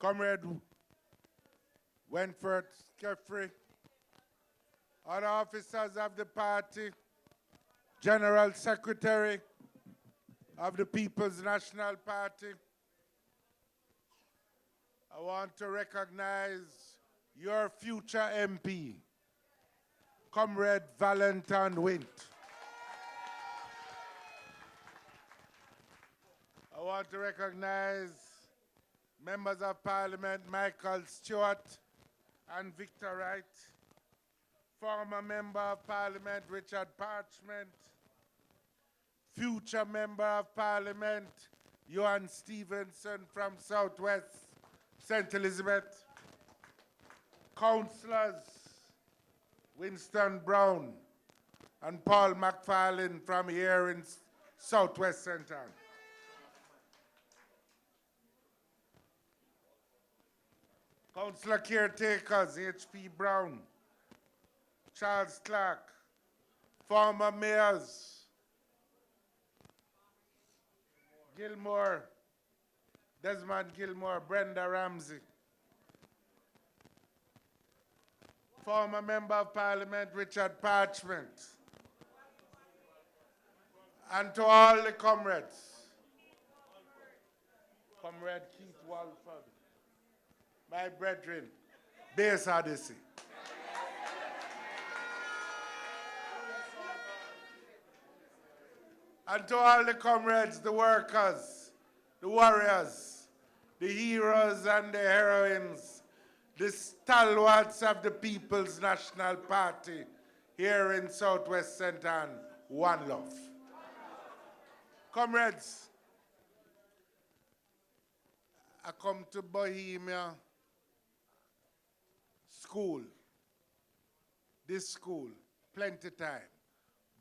Comrade Wentworth Kefri, other officers of the party, General Secretary of the People's National Party. I want to recognize your future MP, Comrade Valentin Wint. I want to recognize members of Parliament Michael Stewart and Victor Wright, former Member of Parliament Richard Parchment, future Member of Parliament Johan Stevenson from Southwest St. Elizabeth, Councillors Winston Brown and Paul McFarlane from here in Southwest St. Anne. Councillor caretakers H.P. Brown, Charles Clark, former mayors Gilmore, Desmond Gilmore, Brenda Ramsey, former Member of Parliament Richard Parchment, and to all the comrades, Comrade Keith Walford, my brethren, Base Odyssey. And to all the comrades, the workers, the warriors, the heroes and the heroines, the stalwarts of the People's National Party here in Southwest St. Anne, one love. Comrades, I come to Bohemia school, this school, plenty time,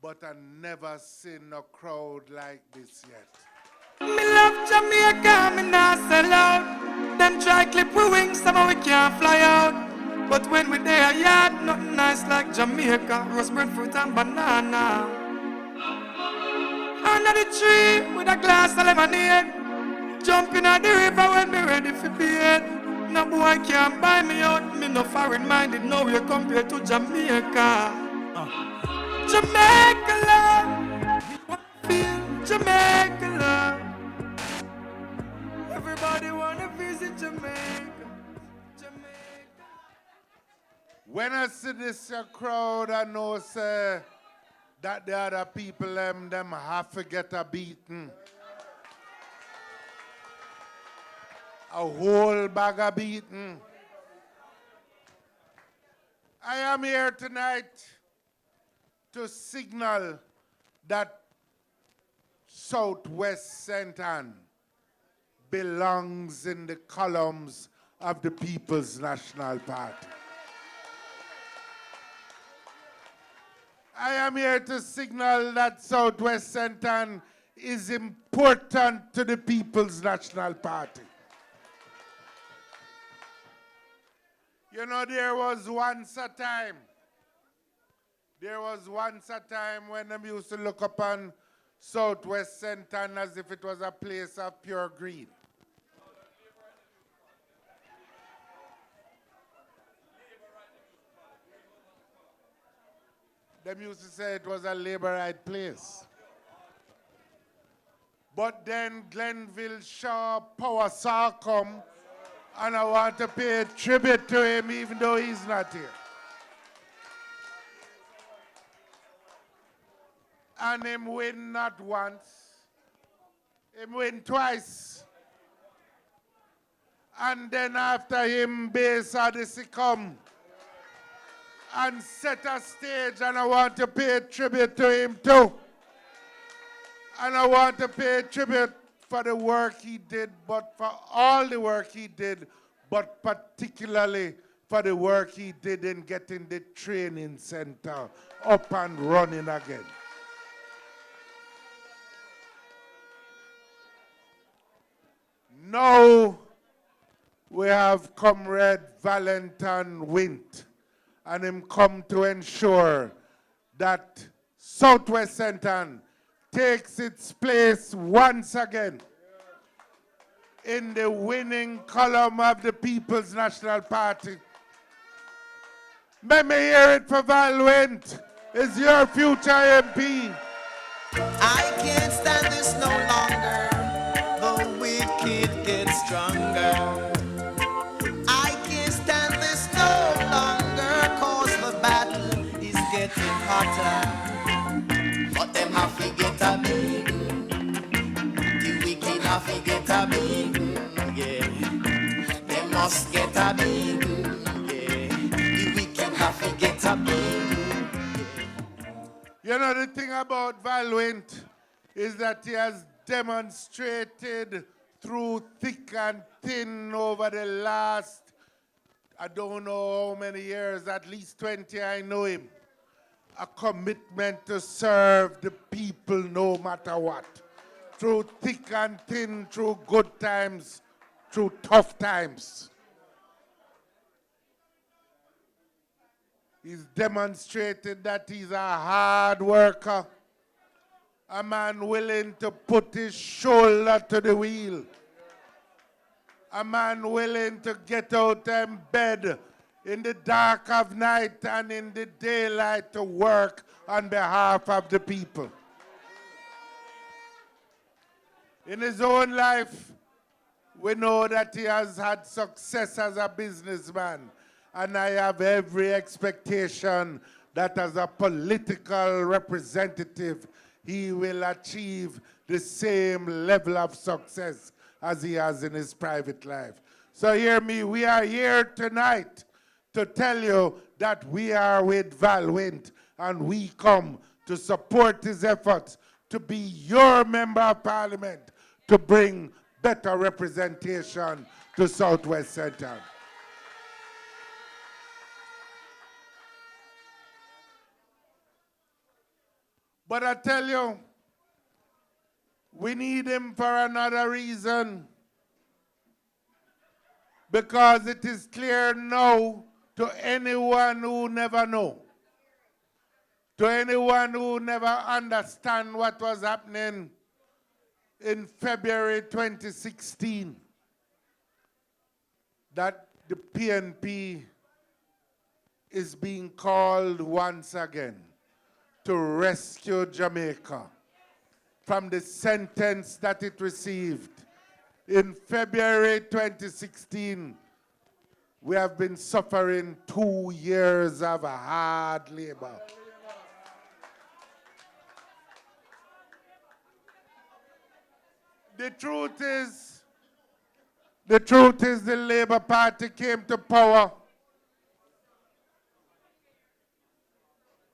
but I never seen a crowd like this yet. Me love Jamaica, me not sell out. Them try clip we wings, somehow we can't fly out. But when we there, yard, nothing nice like Jamaica. Roast breadfruit and banana. Under the tree with a glass of lemonade. Jumping at the river when me ready for bed. No boy can't buy me out. Me no foreign minded, no way compared to Jamaica. Jamaica love, feel Jamaica love. Everybody wanna visit Jamaica, Jamaica. When I see this crowd, I know say that the other people them have to get a beating. A whole bag of beating. I am here tonight to signal that Southwest St. Anne belongs in the columns of the People's National Party. I am here to signal that Southwest St. Anne is important to the People's National Party. You know, there was once a time when them used to look upon Southwest St. Anne as if it was a place of pure greed. Them used to say it was a labor-right place. But then Glenville Shaw Power saw come, and I want to pay tribute to him even though he's not here. And him win not once, him win twice. And then after him, Base Odyssey come and set a stage, and I want to pay tribute to him too. And I want to pay tribute for the work he did, but for all the work he did, but particularly for the work he did in getting the training center up and running again. Now we have Comrade Valentin Wint, and him come to ensure that Southwest St. Anne takes its place once again in the winning column of the People's National Party. Let me hear it for Wint. Is your future MP. I can't stand this no longer. The wicked get stronger. I can't stand this no longer, cause the battle is getting hotter. But them have to get a big. The wicked have to get a big. Yeah. They must get a big. Yeah. The wicked have to get a big. You know, the thing about Wint is that he has demonstrated through thick and thin over the last, I don't know how many years, at least 20 I know him, a commitment to serve the people no matter what. Through thick and thin, through good times, through tough times. He's demonstrated that he's a hard worker, a man willing to put his shoulder to the wheel, a man willing to get out of bed in the dark of night and in the daylight to work on behalf of the people. In his own life, we know that he has had success as a businessman. And I have every expectation that as a political representative, he will achieve the same level of success as he has in his private life. So hear me, we are here tonight to tell you that we are with Wint, and we come to support his efforts to be your member of parliament to bring better representation to Southwest Centre. But I tell you, we need him for another reason. Because it is clear now to anyone who never know, to anyone who never understand what was happening in February 2016, that the PNP is being called once again to rescue Jamaica from the sentence that it received. In February 2016, we have been suffering 2 years of hard labor. The truth is the Labour Party came to power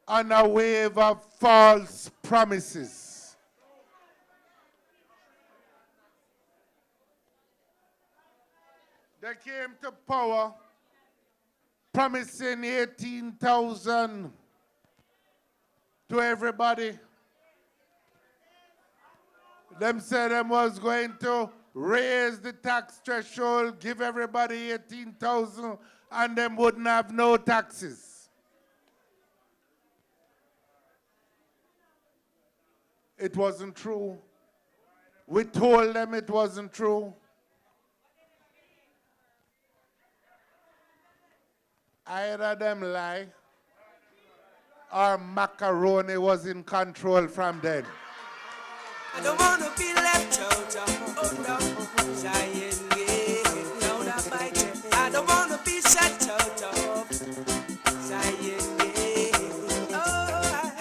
on a wave of false promises. They came to power promising 18,000 to everybody. Them said them was going to raise the tax threshold, give everybody 18,000, and them wouldn't have no taxes. It wasn't true. We told them it wasn't true. Either them lie or macaroni was in control from then. I don't want to be left out of Zion, I don't want to be shut out of Zion,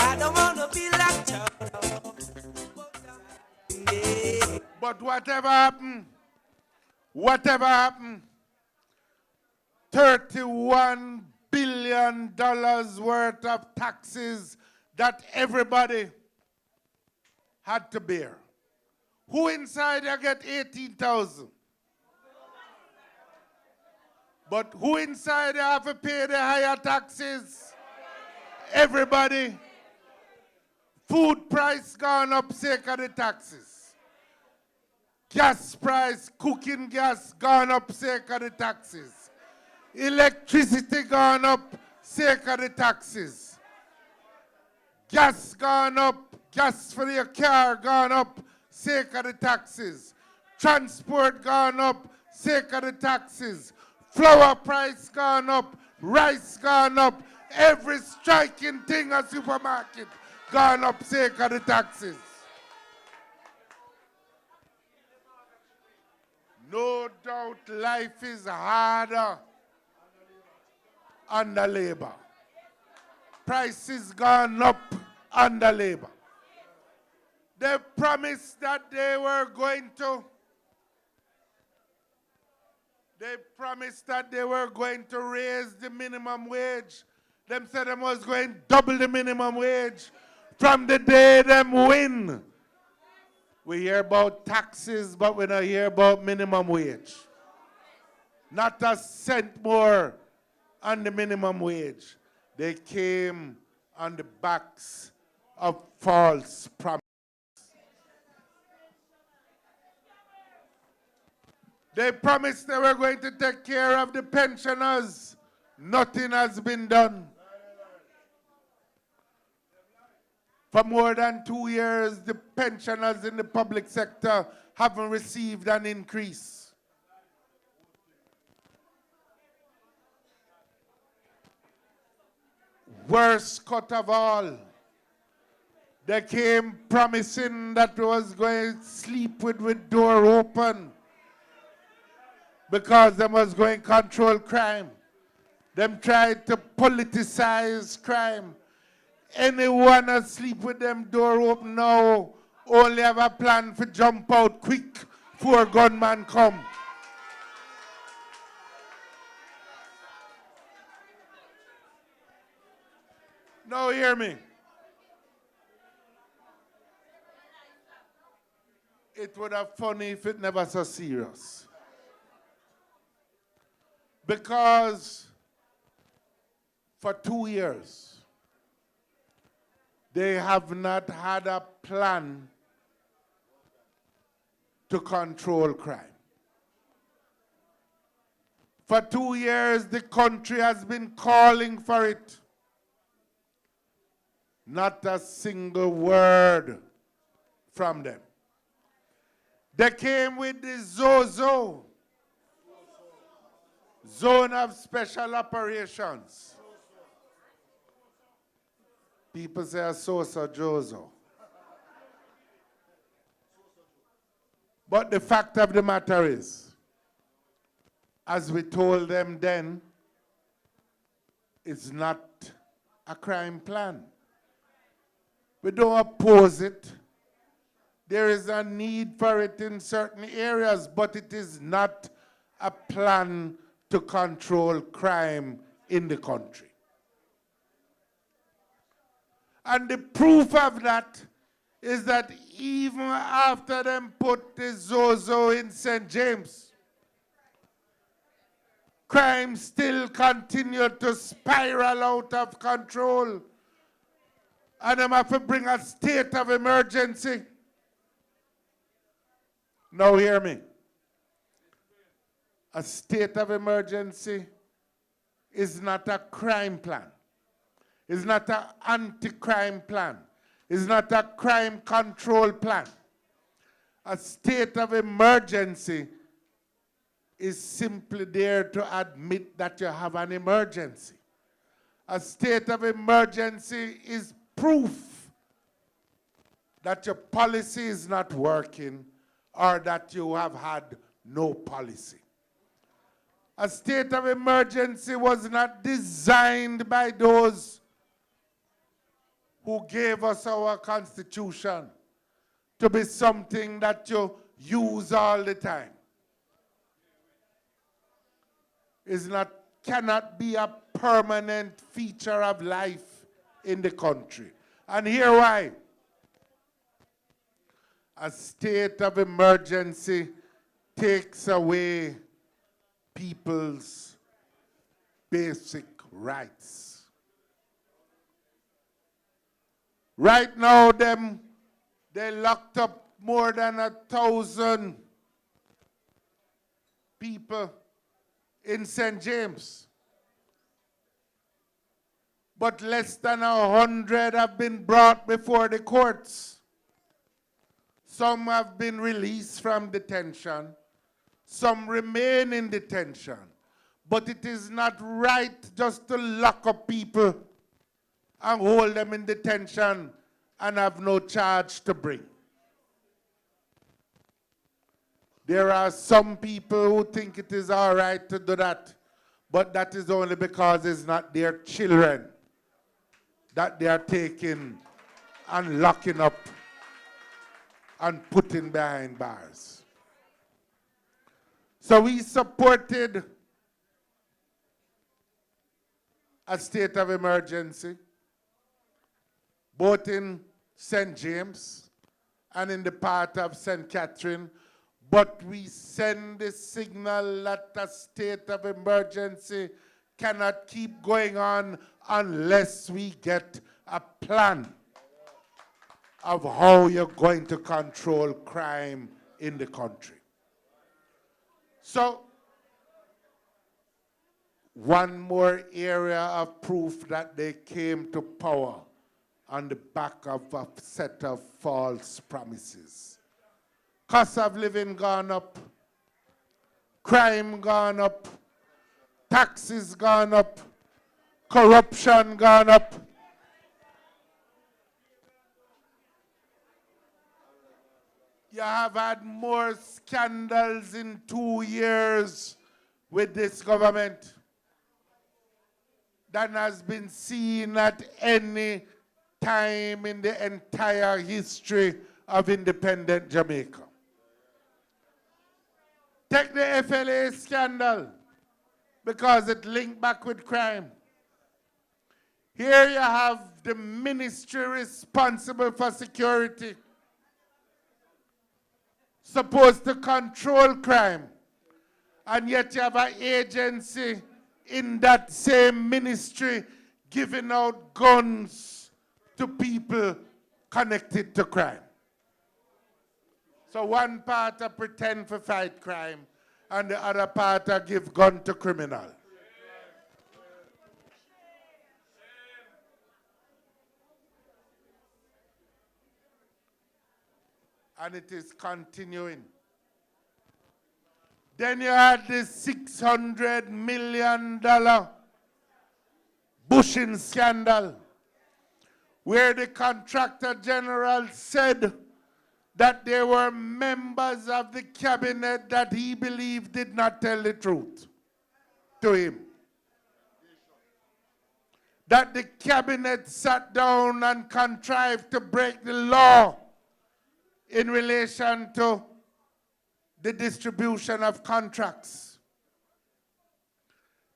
I don't want to be left out of Zion. But whatever happened, $31 billion worth of taxes that everybody had to bear. Who inside there get 18,000? But who inside there have to pay the higher taxes? Everybody. Food price gone up sake of the taxes. Gas price, cooking gas gone up sake of the taxes. Electricity gone up sake of the taxes. Gas gone up, gas for your car gone up sake of the taxes. Transport gone up, sake of the taxes. Flour price gone up, rice gone up. Every striking thing at supermarket gone up, sake of the taxes. No doubt life is harder under labor. Prices gone up under labor. They promised that they were going to raise the minimum wage. Them said them was going to double the minimum wage from the day them win. We hear about taxes, but we don't hear about minimum wage. Not a cent more on the minimum wage. They came on the backs of false promises. They promised they were going to take care of the pensioners. Nothing has been done. For more than 2 years, the pensioners in the public sector haven't received an increase. Worst cut of all, they came promising that we was going to sleep with door open because they was going to control crime. Them tried to politicize crime. Anyone asleep with them door open now only have a plan for jump out quick before gunman come. Now hear me. It would have funny if it never so serious. Because for 2 years, they have not had a plan to control crime. For 2 years, the country has been calling for it. Not a single word from them. They came with the ZOZO, Zone of Special Operations. People say Sosa Jozo. But the fact of the matter is, as we told them then, it's not a crime plan. We don't oppose it. There is a need for it in certain areas, but it is not a plan to control crime in the country. And the proof of that is that even after them put the Zozo in St. James, crime still continued to spiral out of control. And them have to bring a state of emergency. Now hear me. A state of emergency is not a crime plan. It's not an anti-crime plan. It's not a crime control plan. A state of emergency is simply there to admit that you have an emergency. A state of emergency is proof that your policy is not working or that you have had no policy. A state of emergency was not designed by those who gave us our Constitution to be something that you use all the time. Cannot be a permanent feature of life in the country. And here why. A state of emergency takes away people's basic rights. Right now, they locked up more than 1,000 people in St. James. But less than 100 have been brought before the courts. Some have been released from detention. Some remain in detention. But it is not right just to lock up people and hold them in detention and have no charge to bring. There are some people who think it is all right to do that, but that is only because it's not their children that they are taking and locking up and putting behind bars. So we supported a state of emergency, both in St. James and in the part of St. Catherine, but we send the signal that a state of emergency cannot keep going on unless we get a plan of how you're going to control crime in the country. So, one more area of proof that they came to power on the back of a set of false promises. Cost of living gone up, crime gone up, taxes gone up, corruption gone up. You have had more scandals in 2 years with this government than has been seen at any time in the entire history of independent Jamaica. Take the FLA scandal, because it linked back with crime. Here you have the ministry responsible for security, supposed to control crime, and yet you have an agency in that same ministry giving out guns to people connected to crime. So one part I pretend to fight crime, and the other part I give gun to criminal. And it is continuing. Then you had the $600 million bushing scandal, where the contractor general said that there were members of the cabinet that he believed did not tell the truth to him. That the cabinet sat down and contrived to break the law in relation to the distribution of contracts.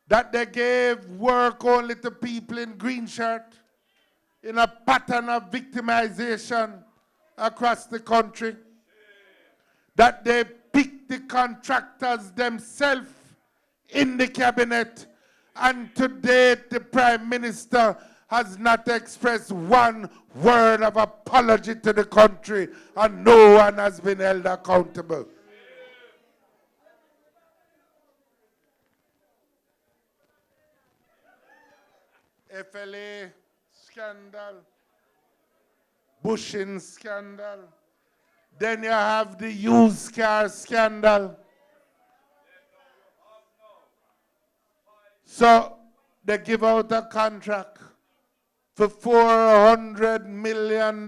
That they gave work only to people in green shirt, in a pattern of victimization across the country. That they picked the contractors themselves in the cabinet, and to date the Prime Minister has not expressed one word of apology to the country, and no one has been held accountable. FLA scandal, bushing scandal. Then you have the used car scandal. So they give out a contract for $400 million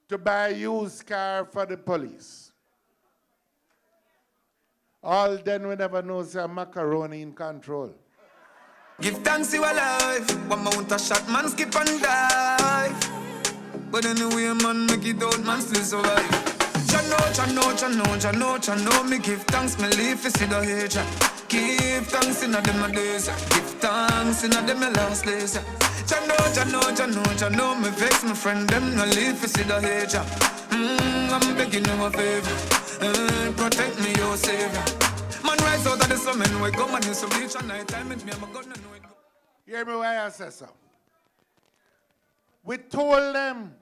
to buy a used car for the police. All then we never know say macaroni in control. Give thanks you alive. One mount a shot, man skip and dive. But anyway, man, make it out, man still survive. Chano, me give thanks, me live for see the age. Give thanks in a them days. Give thanks in a them last days. Chano, me vex my friend, them no live for see the age. I'm begging you a favor. Protect me, your savior. Man, rise out of the sun, man, wake up, man, you so reach at night time, with me, I'm a gun, and know it. Hear me why I say so. We told them,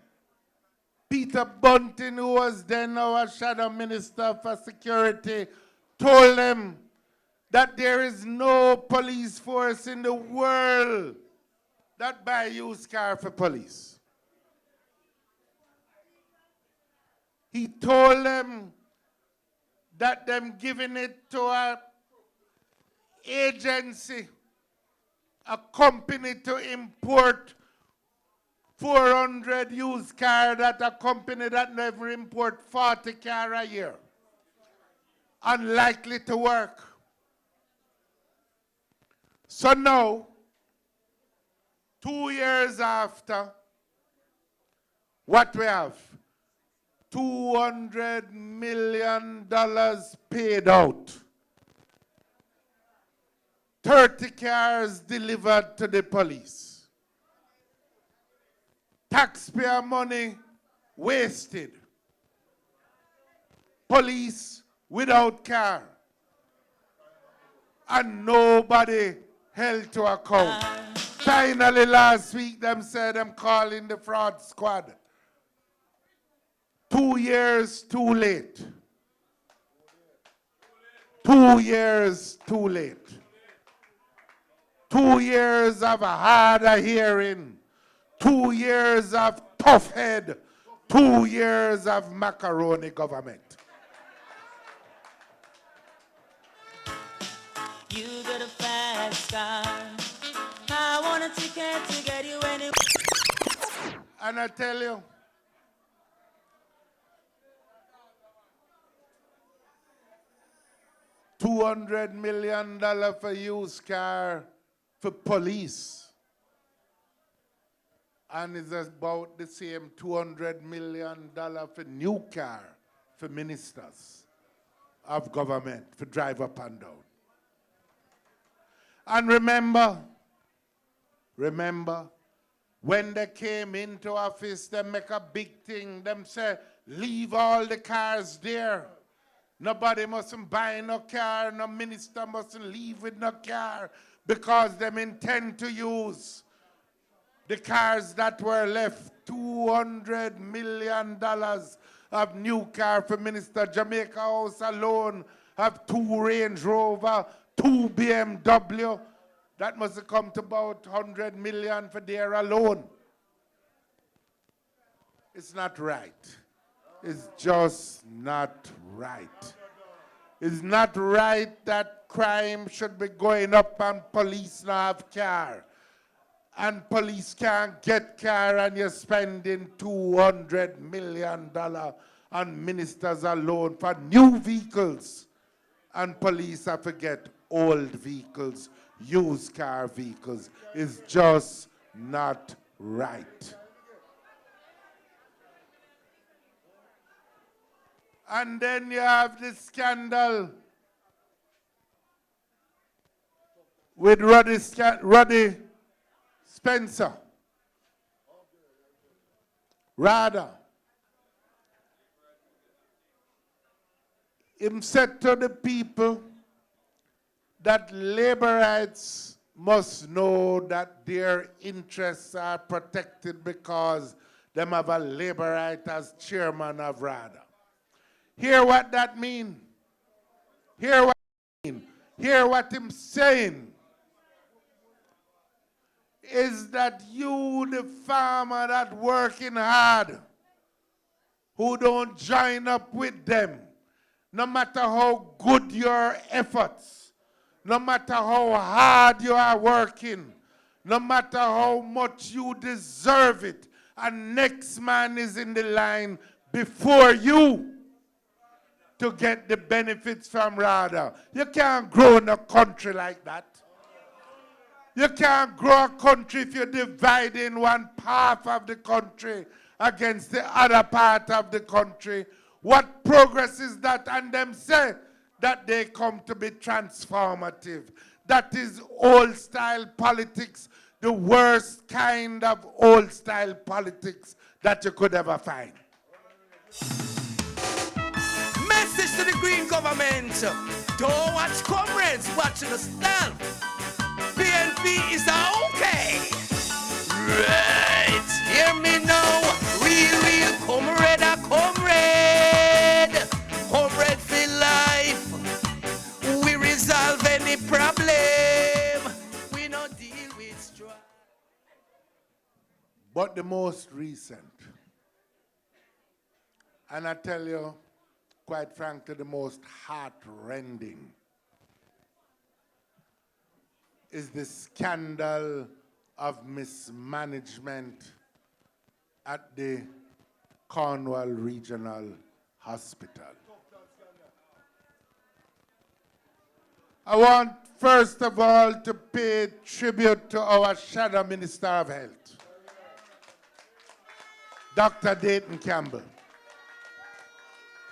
Peter Bunting, who was then our shadow minister for security, told them that there is no police force in the world that buy used car for police. He told them that them giving it to a agency, a company to import 400 used car, that a company that never import 40 car a year. Unlikely to work. So now, 2 years after, what we have? $200 million paid out. 30 cars delivered to the police. Taxpayer money wasted. Police without car. And nobody held to account. Finally last week, them said them calling the fraud squad. 2 years too late. 2 years too late. 2 years of a harder hearing. 2 years of tough head. 2 years of macaroni government. You got a fast car. I want a ticket to get you anywhere. And I tell you, $200 million for used car for police. And it's about the same $200 million for new car for ministers of government for drive up and down. And remember, when they came into office, they make a big thing. Them say, leave all the cars there. Nobody mustn't buy no car, no minister mustn't leave with no car, because them intend to use the cars that were left. $200 million of new car for Minister. Jamaica House alone have 2 Range Rover, 2 BMW. That must have come to about $100 million for there alone. It's not right. It's just not right. It's not right that crime should be going up and police not have car. And police can't get car and you're spending $200 million on ministers alone for new vehicles. And police have to get old vehicles, used car vehicles. It's just not right. And then you have the scandal with Roddy Spencer. Rather, him said to the people that labor rights must know that their interests are protected because them have a labor right as chairman of RADA. Hear what that mean. Hear what it mean. Hear what him saying. Is that you, the farmer that working hard, who don't join up with them, no matter how good your efforts, no matter how hard you are working, no matter how much you deserve it, and next man is in the line before you to get the benefits from RADA. You can't grow in a country like that. You can't grow a country if you're dividing one part of the country against the other part of the country. What progress is that? And them say that they come to be transformative. That is old style politics, the worst kind of old style politics that you could ever find. Message to the Green government. Don't watch comrades, watch yourself. PNP is okay. Right. Hear me now. Real comrade, a comrade. Comrade for life. We resolve any problem. We not deal with strife. But the most recent And I tell you, quite frankly, the most heart-rending is the scandal of mismanagement at the Cornwall Regional Hospital. I want, first of all, to pay tribute to our Shadow Minister of Health, Dr. Dayton Campbell,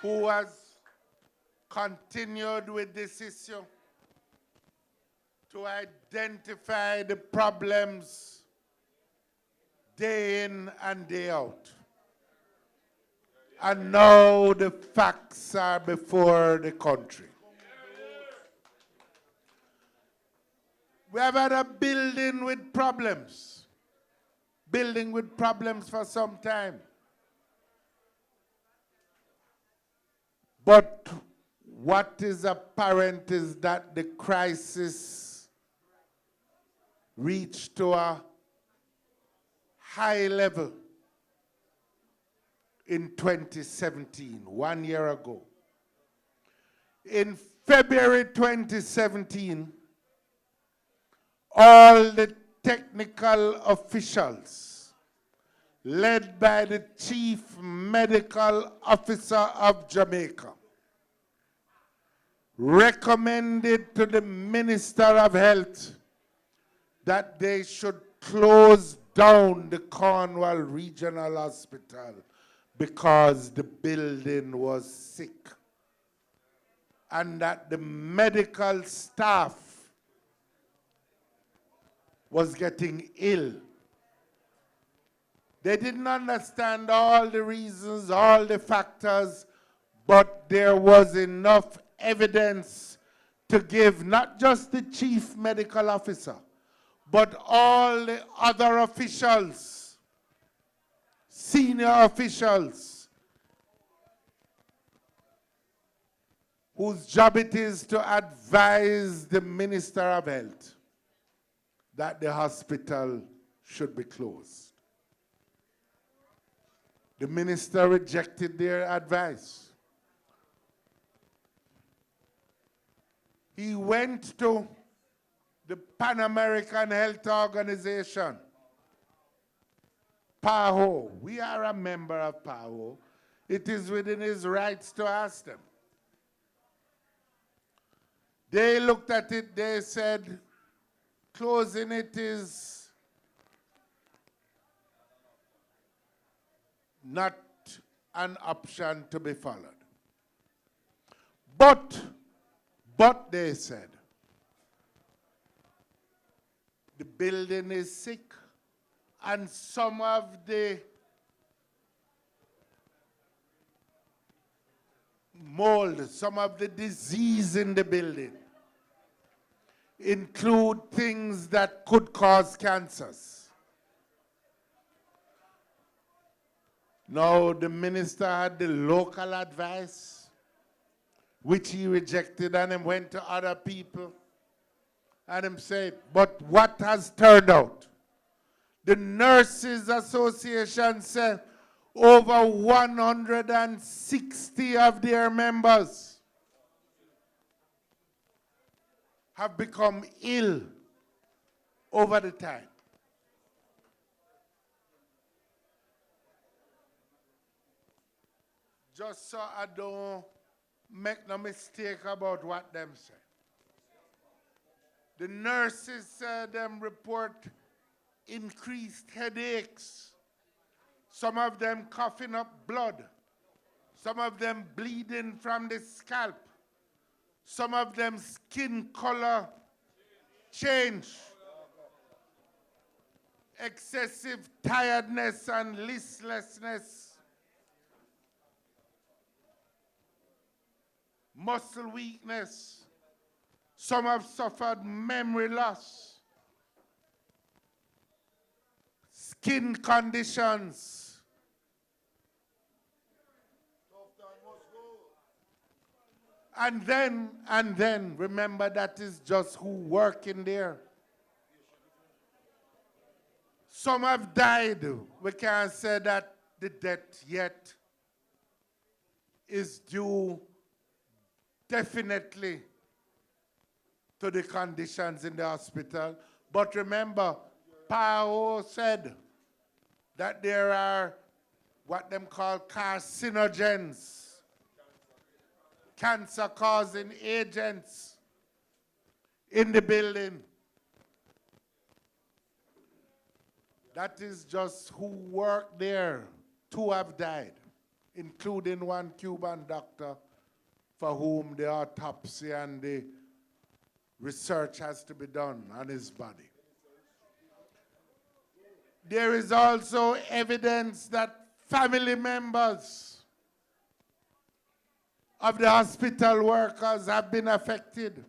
who has continued with this issue to identify the problems day in and day out. And now the facts are before the country. We have had a building with problems for some time. But what is apparent is that the crisis reached to a high level in 2017, 1 year ago. In February 2017, all the technical officials, led by the Chief Medical Officer of Jamaica, recommended to the Minister of Health that they should close down the Cornwall Regional Hospital because the building was sick, and that the medical staff was getting ill. They didn't understand all the reasons, all the factors, but there was enough evidence to give not just the Chief Medical Officer, but all the other officials, senior officials, whose job it is to advise the Minister of Health that the hospital should be closed. The minister rejected their advice. He went to the Pan American Health Organization, PAHO. We are a member of PAHO. It is within his rights to ask them. They looked at it, they said, closing it is not an option to be followed. But they said, the building is sick, and some of the mold, some of the disease in the building include things that could cause cancers. Now, the minister had the local advice, which he rejected, and he went to other people, and he said, but what has turned out? The Nurses Association said over 160 of their members have become ill over the time. Just so I don't make no mistake about what them say. The nurses them report increased headaches, some of them coughing up blood, some of them bleeding from the scalp, some of them skin color change, excessive tiredness and listlessness, muscle weakness. Some have suffered memory loss, skin conditions. And then, remember that is just who work in there. Some have died. We can't say that the death yet. is due definitely to the conditions in the hospital. But remember, Pao said that there are what them call carcinogens, cancer-causing agents in the building. That is just who worked there. 2 have died, including one Cuban doctor for whom the autopsy and the research has to be done on his body. There is also evidence that family members of the hospital workers have been affected.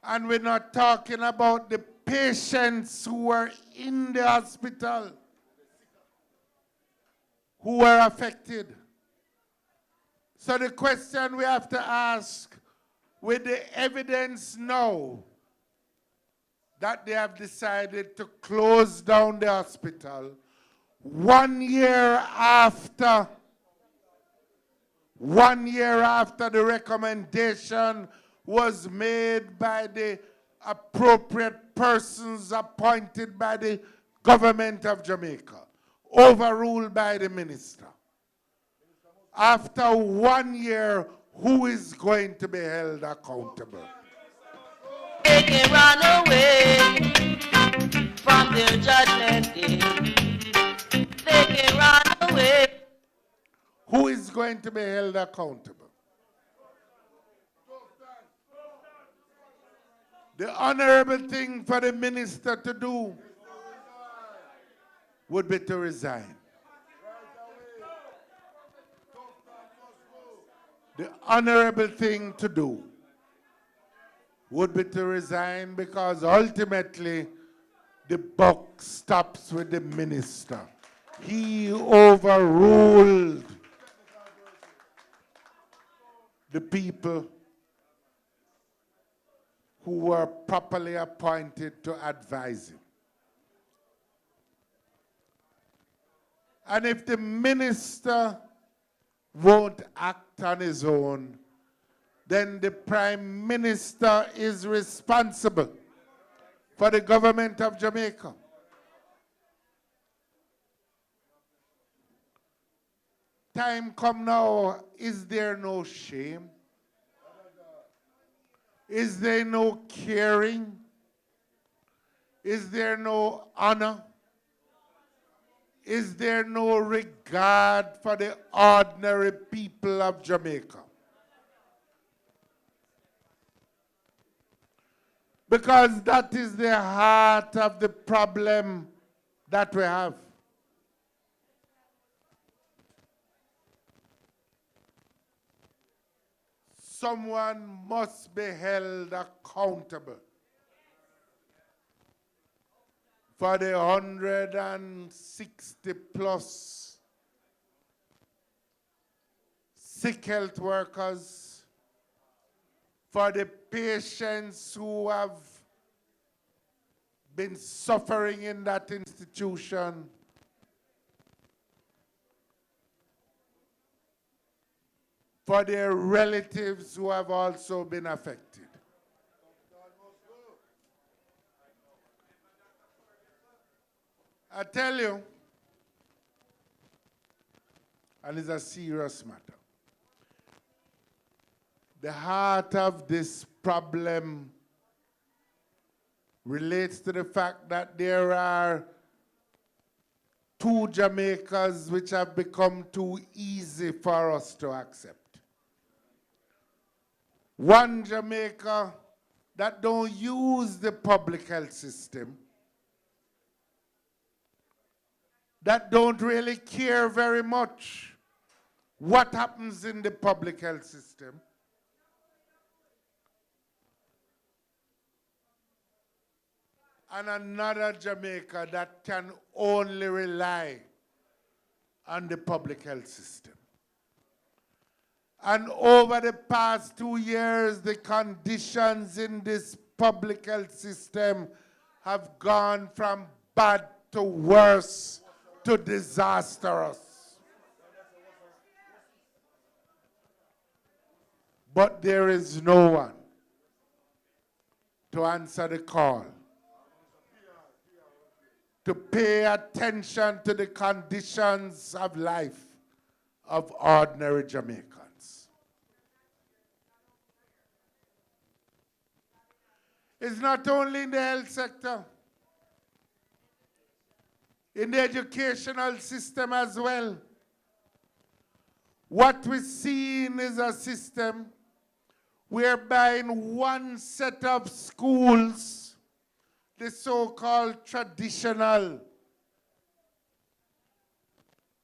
And we're not talking about the patients who were in the hospital who were affected. So the question we have to ask, with the evidence now that they have decided to close down the hospital, 1 year after the recommendation was made by the appropriate persons appointed by the government of Jamaica, overruled by the minister. After 1 year, who is going to be held accountable? They can run away from their judgment day. They can run away. Who is going to be held accountable? The honorable thing for the minister to do would be to resign. The honorable thing to do would be to resign, because ultimately the buck stops with the minister. He overruled the people who were properly appointed to advise him. And if the minister won't act on his own, then the Prime Minister is responsible for the government of Jamaica. Time come now, is there no shame? Is there no caring? Is there no honor? Is there no regard for the ordinary people of Jamaica? Because that is the heart of the problem that we have. Someone must be held accountable for the 160 plus sick health workers, for the patients who have been suffering in that institution, for their relatives who have also been affected. I tell you, and it's a serious matter, the heart of this problem relates to the fact that there are 2 Jamaicas which have become too easy for us to accept. One Jamaica that don't use the public health system, that don't really care very much what happens in the public health system, and another Jamaica that can only rely on the public health system. And over the past 2 years, the conditions in this public health system have gone from bad to worse to disastrous. But there is no one to answer the call, to pay attention to the conditions of life of ordinary Jamaicans. It's not only in the health sector, in the educational system as well. What we're seeing is a system whereby in one set of schools, the so-called traditional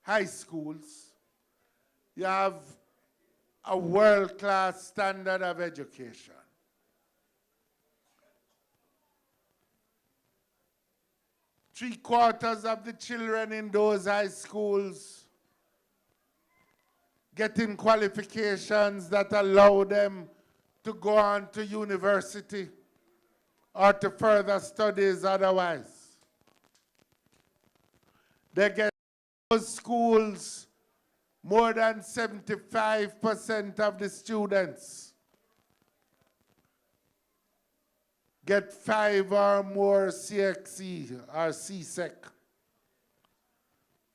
high schools, you have a world-class standard of education. Three-quarters of the children in those high schools getting qualifications that allow them to go on to university or to further studies otherwise. They get those schools, more than 75% of the students get 5 or more CXE or CSEC,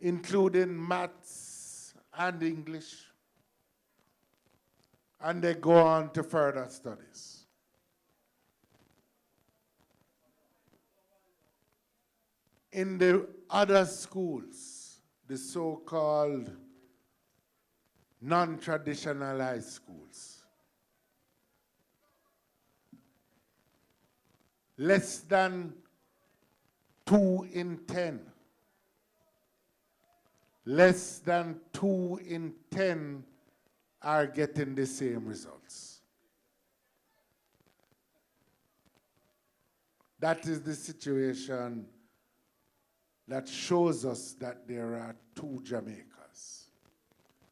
including maths and English, and they go on to further studies. In the other schools, the so-called non-traditional high schools, less than 2 in 10, less than 2 in 10 are getting the same results. That is the situation that shows us that there are 2 Jamaicas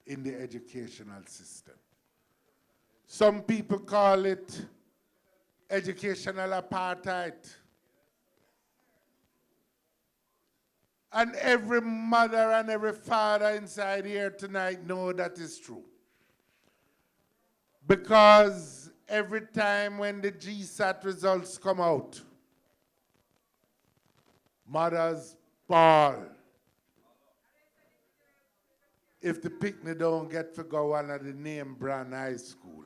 in the educational system. Some people call it educational apartheid. And every mother and every father inside here tonight know that is true. Because every time when the GSAT results come out, mothers bawl if the picnic don't get to go one of the name brand high school.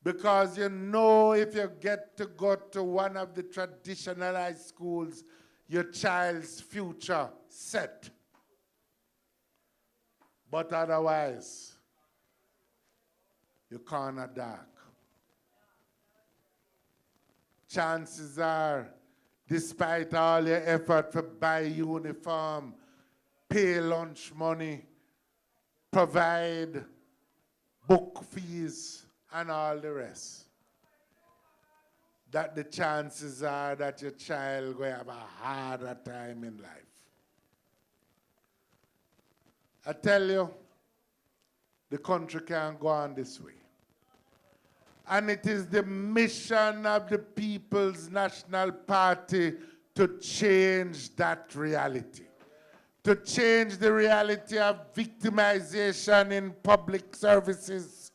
Because you know if you get to go to one of the traditional high schools, your child's future set. But otherwise, you corner dark. Chances are, despite all your effort to buy uniform, pay lunch money, provide book fees, and all the rest, that the chances are that your child will have a harder time in life. I tell you, the country can't go on this way. And it is the mission of the People's National Party to change that reality. To change the reality of victimization in public services.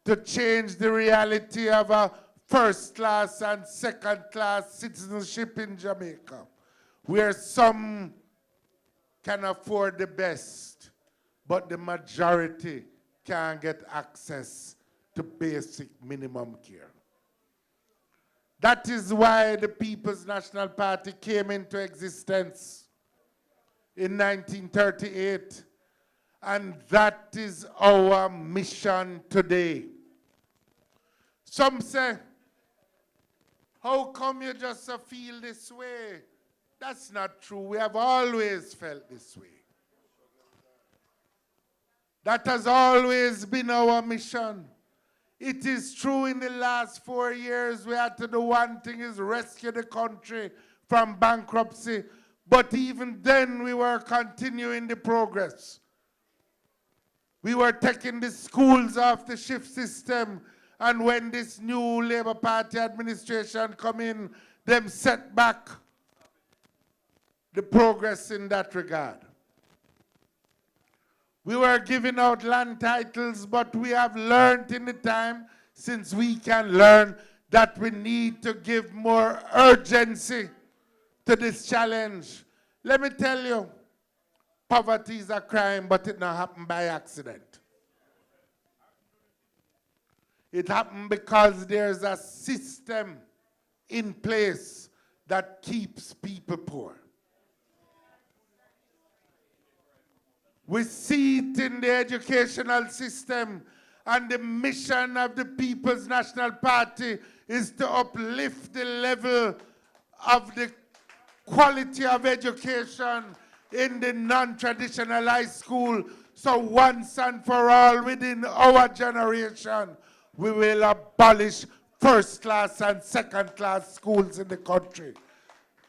To change the reality of a first-class and second-class citizenship in Jamaica, where some can afford the best, but the majority can't get access to basic minimum care. That is why the People's National Party came into existence in 1938, and that is our mission today. Some say, how come you just feel this way? That's not true. We have always felt this way. That has always been our mission. It is true in the last 4 years we had to do one thing, is rescue the country from bankruptcy. But even then we were continuing the progress. We were taking the schools off the shift system, and when this new Labour Party administration come in, them set back the progress in that regard. We were giving out land titles, but we have learned in the time, since we can learn, that we need to give more urgency to this challenge. Let me tell you, poverty is a crime, but it not happened by accident. It happened because there's a system in place that keeps people poor. We see it in the educational system, and the mission of the People's National Party is to uplift the level of the quality of education in the non-traditional high school. So once and for all, within our generation, we will abolish first-class and second-class schools in the country.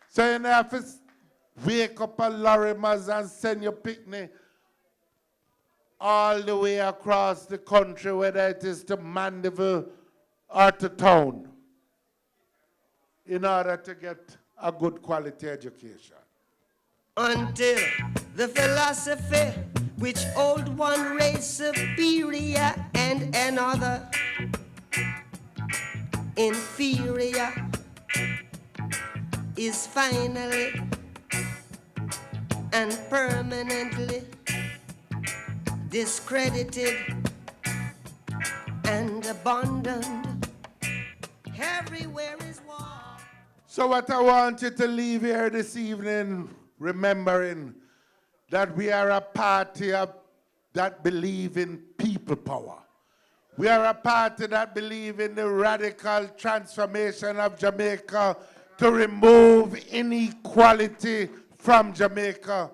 So you know, have to wake up a Lorimer's and send your picnic all the way across the country, whether it is to Mandeville or to town, in order to get a good quality education. Until the philosophy which old one race superior and another inferior is finally and permanently discredited and abandoned. Everywhere is war. So what I want you to leave here this evening, remembering that we are a party that believe in people power. We are a party that believe in the radical transformation of Jamaica to remove inequality from Jamaica.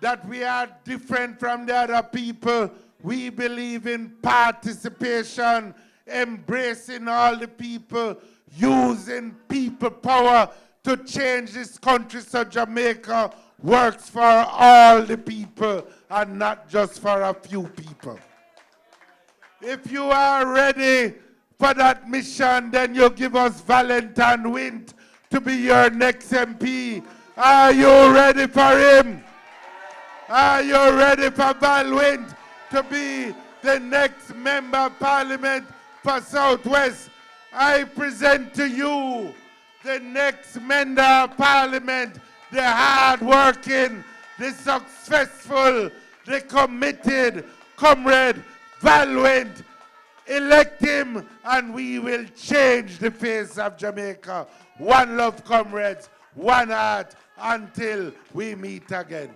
That we are different from the other people. We believe in participation, embracing all the people, using people power to change this country so Jamaica works for all the people and not just for a few people. If you are ready for that mission, then you give us Valentin Wint to be your next MP. Are you ready for him? Are you ready for Val Wint to be the next Member of Parliament for Southwest? I present to you the next Member of Parliament, the hard-working, the successful, the committed Comrade Val Wint. Elect him and we will change the face of Jamaica. One love, comrades, one heart, until we meet again.